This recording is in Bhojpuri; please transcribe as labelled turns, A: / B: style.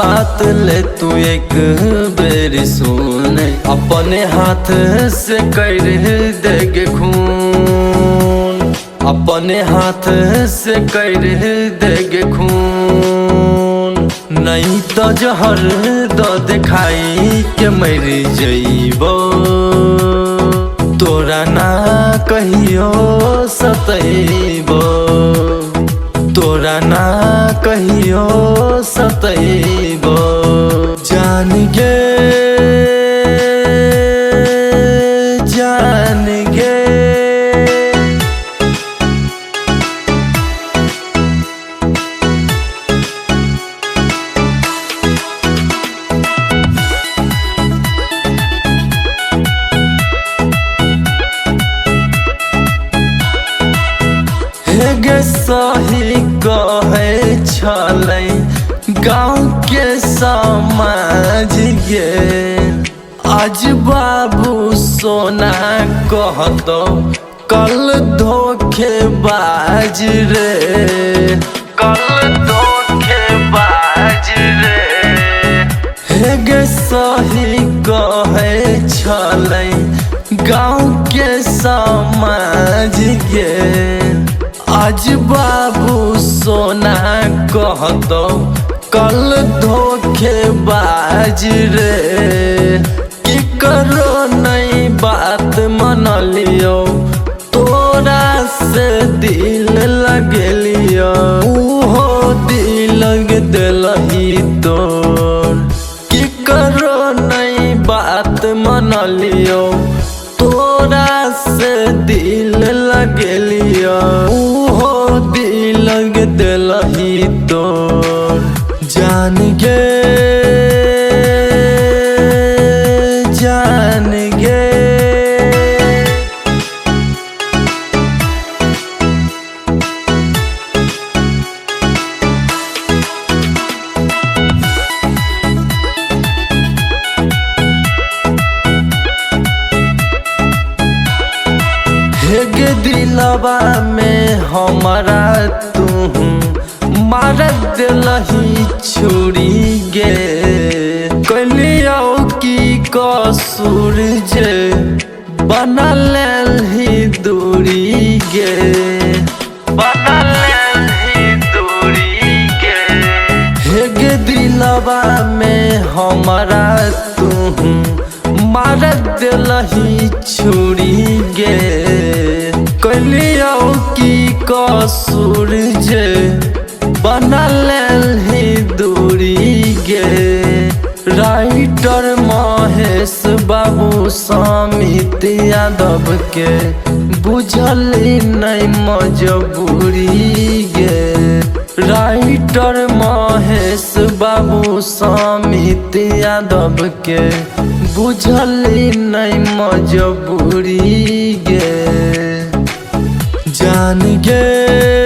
A: बात ले तू एक बेर सुन, अपने हाथ से कर देगे खून, अपने हाथ से कर देगे खून। नहीं तो जहर दो दिखाई के मर जइबो, तोरा ना कहियो सतइबो, तोरा ना कहियो सतइबो। जान गे जान गे गे सही कहे छलै गाँव के समाज गे। आज बाबू सोना कहतो कल धोखेबाज रे, कल धोखेबाज रे। गे सही कहे छलै गाँव के समाज गे। आज बाबू सोना कहतो कल धोखेबाज रे। की करो नहीं बात मन लियो, तोरा से दिल लगलियो, उहो दिल लग दिलही तोर। की करो नहीं बात मन लियो, तोरा से दिल लगलियो, उहो दिल लग दिलही तोर। जान गे जान गे गे दिलवा में हमारा तू मार दिलही छुरी गे। कलियो की कसूर जे बना लेलही दूरी गे, बना लेलही दूरी गे। गे दिलवा में हमारा तू मार दिलही छुरी गे। कलियो की कसूर जे बना लेलही दूरी गे। राइटर महेश बाबू समित यादव के बुझली नहीं मजबूरी गे। राइटर महेश बाबू समित यादव के बुझली नहीं मजबूरी गे। जान गे